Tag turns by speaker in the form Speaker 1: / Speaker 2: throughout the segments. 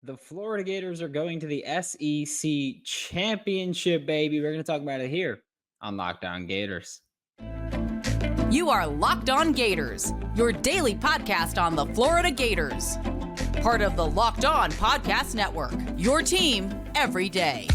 Speaker 1: The Florida Gators are going to the SEC Championship, baby. We're going to talk about it here on Locked On Gators.
Speaker 2: You are Locked On Gators, your daily podcast on the Florida Gators. Part of the Locked On Podcast Network, your team every day.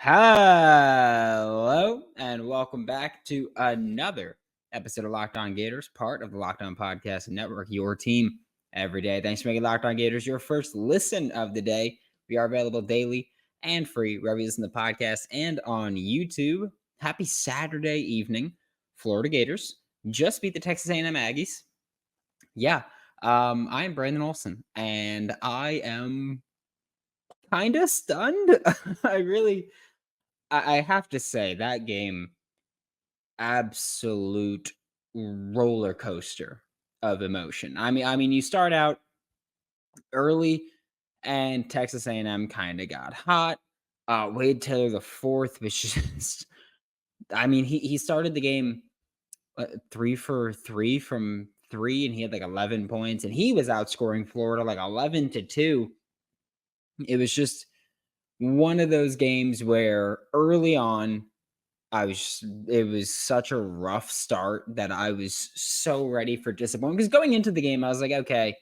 Speaker 1: Hello, and welcome back to another episode of Locked On Gators, part of the Locked On Podcast Network, your team every day. Thanks for making Locked On Gators your first listen of the day. We are available daily and free wherever you listen to the podcast and on YouTube. Happy Saturday evening. Florida Gators just beat the Texas A&M Aggies. Yeah, I am Brandon Olsen, and I am kind of stunned. I have to say that game, absolute roller coaster of emotion. I mean, you start out early, and Texas A&M kind of got hot. Wade Taylor the fourth was just, I mean, he started the game 3 for 3 from three, and he had like 11 points, and he was outscoring Florida like 11-2. It was just one of those games where early on, it was such a rough start that I was so ready for disappointment. Because going into the game, I was like, okay,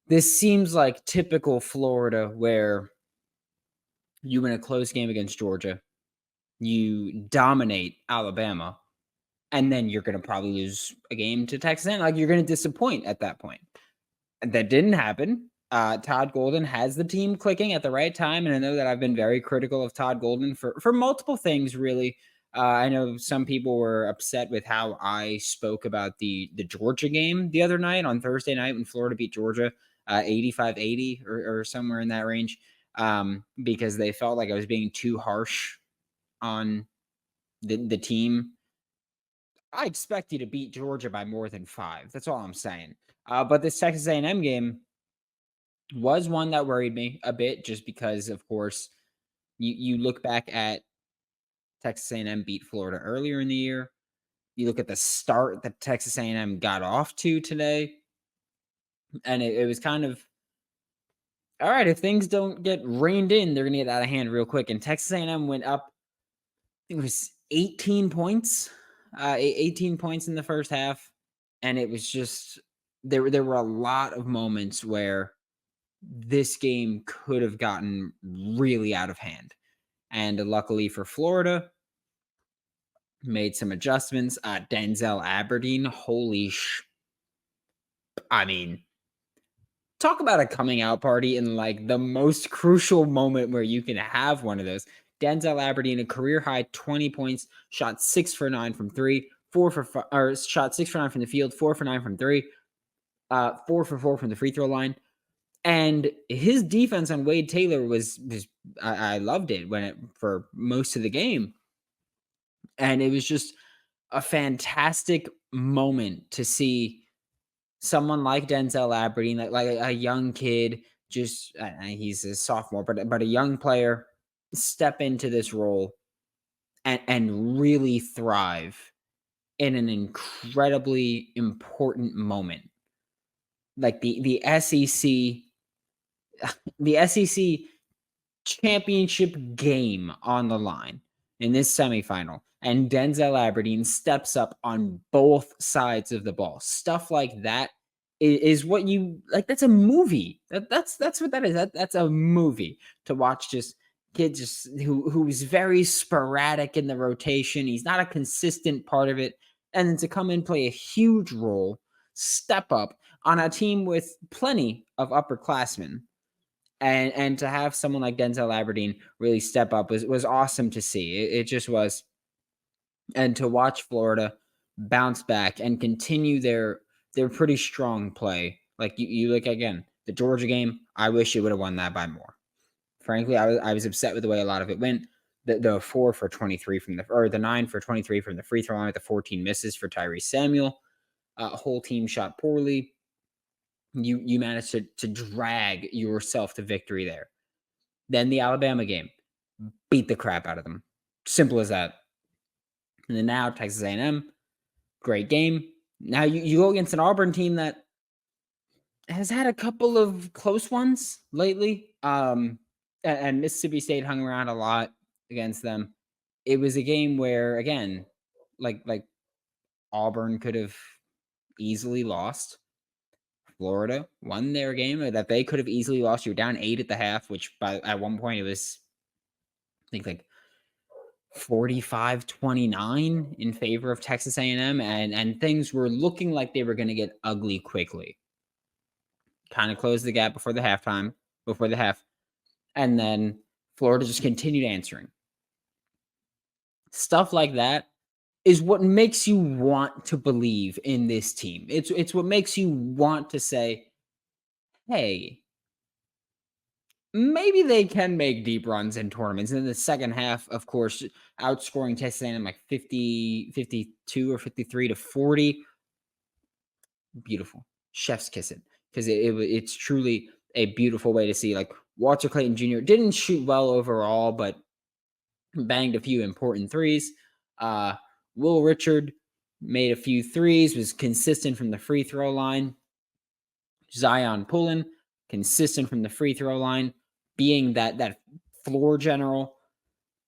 Speaker 1: this seems like typical Florida where you win a close game against Georgia, you dominate Alabama, and then you're going to probably lose a game to Texas A&M. Like, you're going to disappoint at that point. And that didn't happen. Todd Golden has the team clicking at the right time, and I know that I've been very critical of Todd Golden for multiple things, really. I know some people were upset with how I spoke about the Georgia game the other night on Thursday night when Florida beat Georgia 85-80 or somewhere in that range, because they felt like I was being too harsh on the team. I expect you to beat Georgia by more than 5. That's all I'm saying. But this Texas A&M game was one that worried me a bit, just because, of course, you look back at Texas A&M beat Florida earlier in the year. You look at the start that Texas A&M got off to today, and it was kind of, all right, if things don't get reined in, they're going to get out of hand real quick. And Texas A&M went up, I think it was 18 points, 18 points in the first half. And it was just, there were a lot of moments where this game could have gotten really out of hand. And luckily for Florida, made some adjustments. Denzel Aberdeen, I mean, talk about a coming out party in like the most crucial moment where you can have one of those. Denzel Aberdeen, a career high 20 points, shot 6 for 9 from 3, 4 for 5, or shot 6 for 9 from the field, 4 for 9 from 3, 4 for 4 from the free throw line. And his defense on Wade Taylor was I loved it for most of the game. And it was just a fantastic moment to see someone like Denzel Aberdeen, like a young kid, just he's a sophomore, but a young player, step into this role and really thrive in an incredibly important moment. Like the SEC, the SEC championship game on the line in this semifinal, and Denzel Aberdeen steps up on both sides of the ball. Stuff like that is what you like. That's a movie. That's what that is. That's a movie to watch. Just kid, who's very sporadic in the rotation. He's not a consistent part of it, and then to come and play a huge role, step up on a team with plenty of upperclassmen. And to have someone like Denzel Aberdeen really step up was awesome to see. It just was. And to watch Florida bounce back and continue their pretty strong play. Like you look again, the Georgia game, I wish it would have won that by more. Frankly, I was upset with the way a lot of it went. The 4 for 23 the 9 for 23 from the free throw line with the 14 misses for Tyrese Samuel. Whole team shot poorly. You managed to drag yourself to victory there. Then the Alabama game, beat the crap out of them. Simple as that. And then now Texas A&M, great game. Now you go against an Auburn team that has had a couple of close ones lately. And Mississippi State hung around a lot against them. It was a game where, again, like Auburn could have easily lost. Florida won their game that they could have easily lost. You're down 8 at the half, which at one point it was, I think, like 45-29 in favor of Texas A&M, and things were looking like they were going to get ugly quickly. Kind of closed the gap before the half, and then Florida just continued answering. Stuff like that is what makes you want to believe in this team. It's what makes you want to say, hey, maybe they can make deep runs in tournaments. And in the second half, of course, outscoring Texas A&M like 52 or 53-40. Beautiful. Chef's kiss it. Because it's truly a beautiful way to see. Like, Walter Clayton Jr. didn't shoot well overall, but banged a few important threes. Will Richard made a few threes, was consistent from the free throw line. Zion Pullen, consistent from the free throw line, being that floor general.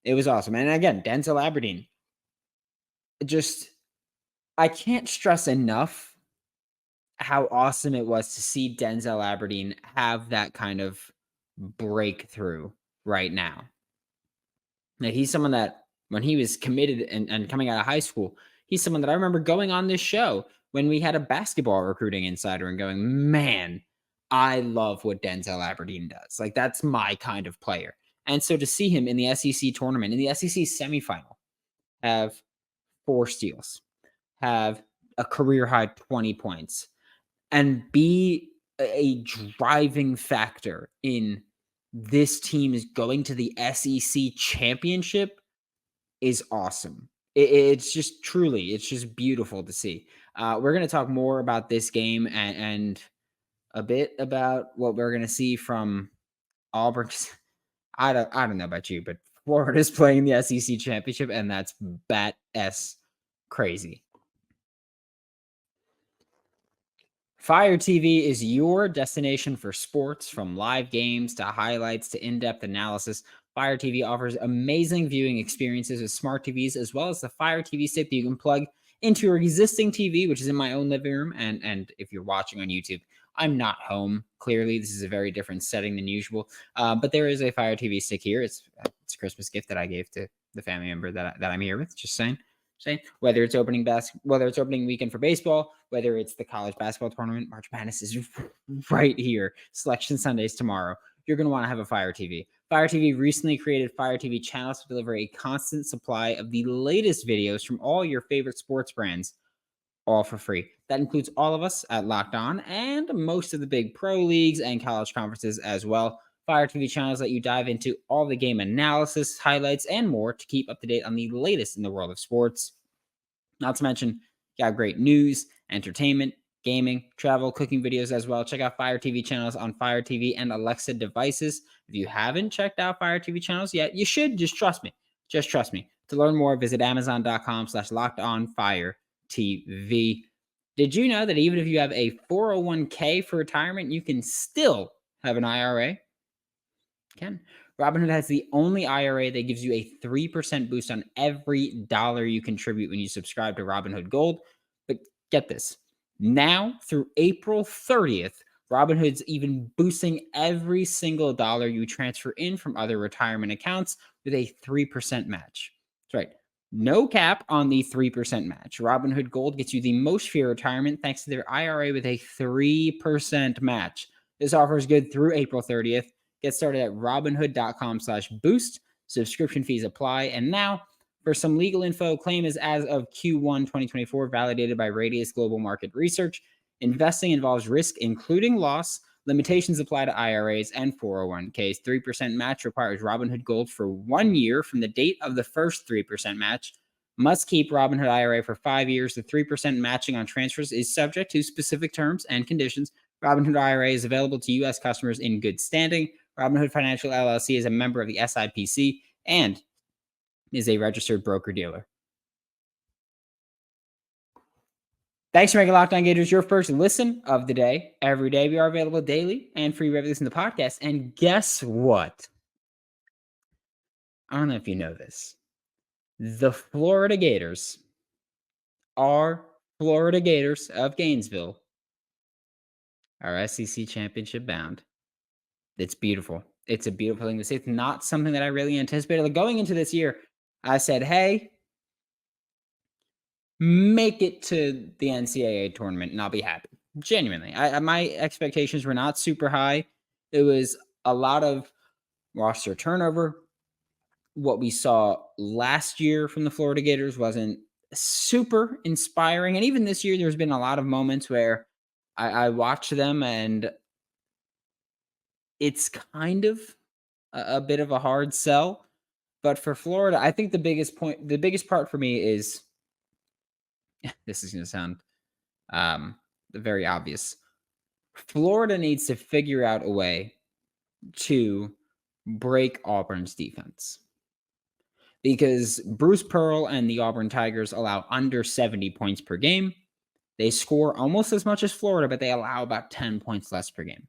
Speaker 1: It was awesome. And again, Denzel Aberdeen. I can't stress enough how awesome it was to see Denzel Aberdeen have that kind of breakthrough right now. Now, he's someone that when he was committed and coming out of high school, he's someone that I remember going on this show when we had a basketball recruiting insider and going, man, I love what Denzel Aberdeen does. Like, that's my kind of player. And so to see him in the SEC tournament, in the SEC semifinal, have 4 steals, have a career high 20 points, and be a driving factor in this team is going to the SEC championship is awesome. It's just truly, it's just beautiful to see. We're going to talk more about this game and a bit about what we're going to see from Auburn. I don't know about you, but Florida's playing the SEC championship, and that's bat-s crazy. Fire TV is your destination for sports, from live games to highlights to in-depth analysis. Fire TV offers amazing viewing experiences with smart TVs, as well as the Fire TV stick that you can plug into your existing TV, which is in my own living room. And if you're watching on YouTube, I'm not home. Clearly, this is a very different setting than usual. But there is a Fire TV stick here. It's a Christmas gift that I gave to the family member that I'm here with. Just saying. Whether it's opening weekend for baseball, whether it's the college basketball tournament, March Madness is right here. Selection Sundays tomorrow. You're going to want to have a Fire TV. Fire TV recently created Fire TV channels to deliver a constant supply of the latest videos from all your favorite sports brands, all for free. That includes all of us at Locked On and most of the big pro leagues and college conferences as well. Fire TV channels let you dive into all the game analysis, highlights, and more to keep up to date on the latest in the world of sports. Not to mention, you got great news, entertainment, gaming, travel, cooking videos as well. Check out Fire TV channels on Fire TV and Alexa devices. If you haven't checked out Fire TV channels yet, you should. Just trust me. To learn more, visit amazon.com/LockedOnFireTV. Did you know that even if you have a 401k for retirement, you can still have an IRA? Robinhood has the only IRA that gives you a 3% boost on every dollar you contribute when you subscribe to Robinhood Gold. But get this, now through April 30th, Robinhood's even boosting every single dollar you transfer in from other retirement accounts with a 3% match. That's right. No cap on the 3% match. Robinhood Gold gets you the most for your retirement thanks to their IRA with a 3% match. This offer is good through April 30th. Get started at robinhood.com/boost. Subscription fees apply. And now, for some legal info, claim is as of Q1 2024, validated by Radius Global Market Research. Investing involves risk, including loss. Limitations apply to IRAs and 401ks. 3% match requires Robinhood Gold for 1 year from the date of the first 3% match. Must keep Robinhood IRA for 5 years. The 3% matching on transfers is subject to specific terms and conditions. Robinhood IRA is available to U.S. customers in good standing. Robinhood Financial LLC is a member of the SIPC and is a registered broker-dealer. Thanks for making Locked On Gators your first listen of the day. Every day we are available daily and free wherever you listen to the podcast. And guess what? I don't know if you know this. The Florida Gators are Florida Gators of Gainesville are SEC championship bound. It's beautiful. It's a beautiful thing to see. It's not something that I really anticipated. Like going into this year, I said, hey, make it to the NCAA tournament and I'll be happy. Genuinely. My expectations were not super high. It was a lot of roster turnover. What we saw last year from the Florida Gators wasn't super inspiring. And even this year, there's been a lot of moments where I watched them and it's kind of a bit of a hard sell. But for Florida, I think the biggest part for me is this is going to sound very obvious. Florida needs to figure out a way to break Auburn's defense. Because Bruce Pearl and the Auburn Tigers allow under 70 points per game. They score almost as much as Florida, but they allow about 10 points less per game.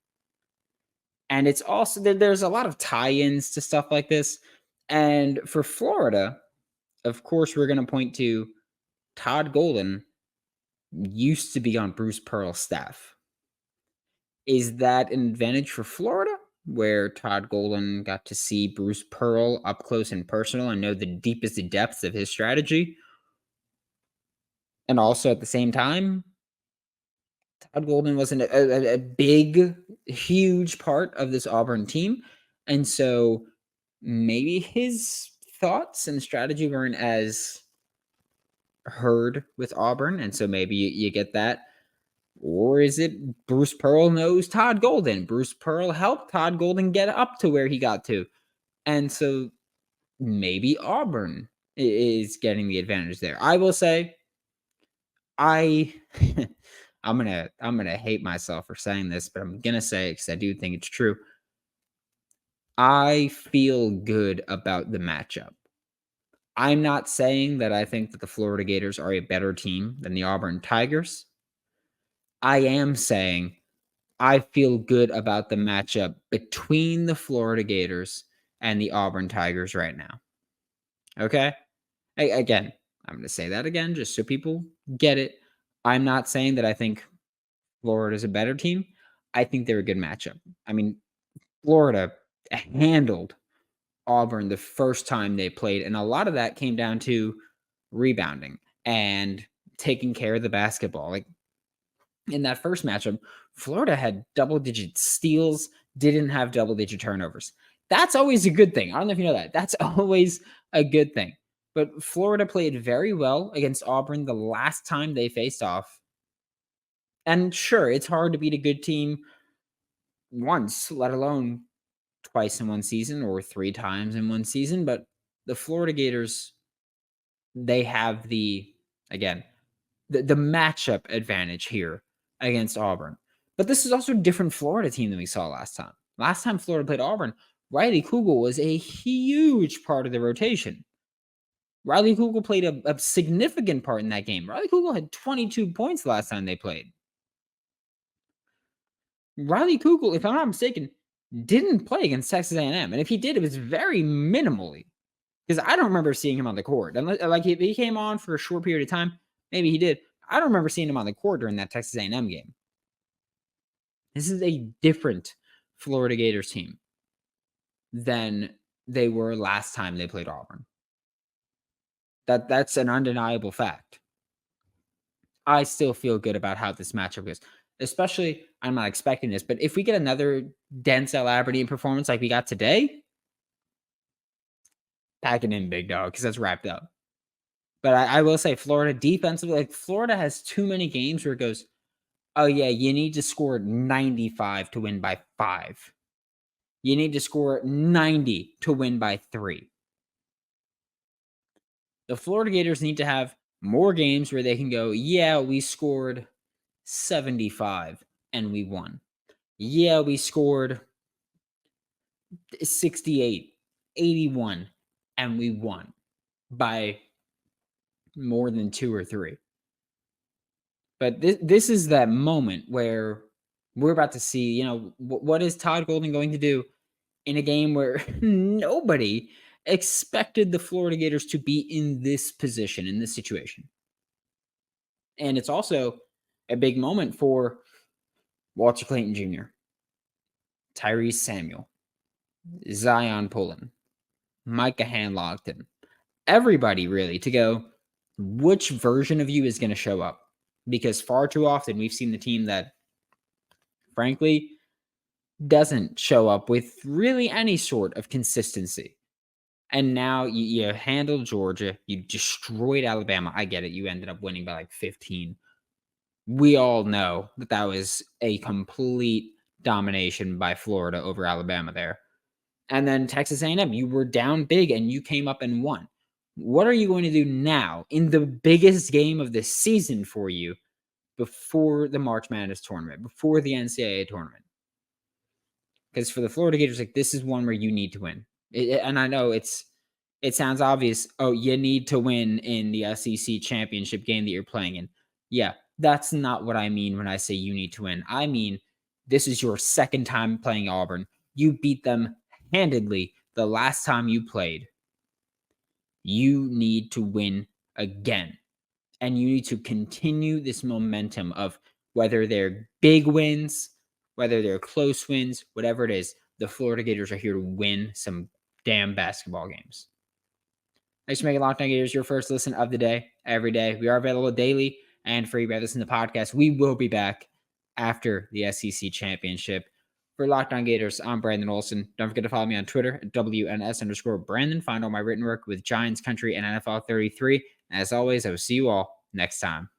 Speaker 1: And it's also, there's a lot of tie-ins to stuff like this. And for Florida, of course, we're going to point to Todd Golden used to be on Bruce Pearl's staff. Is that an advantage for Florida, where Todd Golden got to see Bruce Pearl up close and personal and know the deepest depths of his strategy? And also at the same time, Todd Golden wasn't a big, huge part of this Auburn team. And so maybe his thoughts and strategy weren't as heard with Auburn. And so maybe you get that. Or is it Bruce Pearl knows Todd Golden? Bruce Pearl helped Todd Golden get up to where he got to. And so maybe Auburn is getting the advantage there. I will say, I'm gonna hate myself for saying this, but I'm gonna say it because I do think it's true. I feel good about the matchup. I'm not saying that I think that the Florida Gators are a better team than the Auburn Tigers. I am saying I feel good about the matchup between the Florida Gators and the Auburn Tigers right now. Okay? Again, I'm going to say that again just so people get it. I'm not saying that I think Florida is a better team. I think they're a good matchup. I mean, Florida handled Auburn the first time they played, and a lot of that came down to rebounding and taking care of the basketball. Like in that first matchup, Florida had double-digit steals, didn't have double-digit turnovers. That's always a good thing. I don't know if you know that. That's always a good thing. But Florida played very well against Auburn the last time they faced off. And sure, it's hard to beat a good team once, let alone twice in one season or 3 times in one season. But the Florida Gators, they have the matchup advantage here against Auburn. But this is also a different Florida team than we saw last time. Last time Florida played Auburn, Riley Kugel was a huge part of the rotation. Riley Kugel played a significant part in that game. Riley Kugel had 22 points last time they played. Riley Kugel, if I'm not mistaken, didn't play against Texas A&M. And if he did, it was very minimally. Because I don't remember seeing him on the court. And like if he came on for a short period of time, maybe he did. I don't remember seeing him on the court during that Texas A&M game. This is a different Florida Gators team than they were last time they played Auburn. That's an undeniable fact. I still feel good about how this matchup goes. Especially, I'm not expecting this, but if we get another Denzel Aberdeen performance like we got today, pack it in, big dog, because that's wrapped up. But I will say, Florida defensively, like Florida has too many games where it goes, oh yeah, you need to score 95 to win by 5. You need to score 90 to win by 3. The Florida Gators need to have more games where they can go, yeah, we scored 75 and we won. Yeah, we scored 68, 81, and we won by more than 2 or 3. But this is that moment where we're about to see, what is Todd Golden going to do in a game where nobody expected the Florida Gators to be in this position, in this situation. And it's also a big moment for Walter Clayton Jr., Tyrese Samuel, Zion Pullen, Micah Hanlogton, everybody really to go, which version of you is going to show up? Because far too often we've seen the team that, frankly, doesn't show up with really any sort of consistency. And now you handled Georgia. You destroyed Alabama. I get it. You ended up winning by like 15. We all know that was a complete domination by Florida over Alabama there. And then Texas A&M, you were down big and you came up and won. What are you going to do now in the biggest game of the season for you before the March Madness tournament, before the NCAA tournament? Because for the Florida Gators, like, this is one where you need to win. And I know it sounds obvious. Oh, you need to win in the SEC championship game that you're playing in. Yeah, that's not what I mean when I say you need to win. I mean, this is your second time playing Auburn. You beat them handedly the last time you played. You need to win again. And you need to continue this momentum of whether they're big wins, whether they're close wins, whatever it is, the Florida Gators are here to win some damn basketball games. Thanks for making Locked On Gators your first listen of the day, every day. We are available daily and free by listening to the podcast. We will be back after the SEC championship. For Locked On Gators, I'm Brandon Olsen. Don't forget to follow me on Twitter at WNS_Brandon. Find all my written work with Giants Country and NFL 33. As always, I will see you all next time.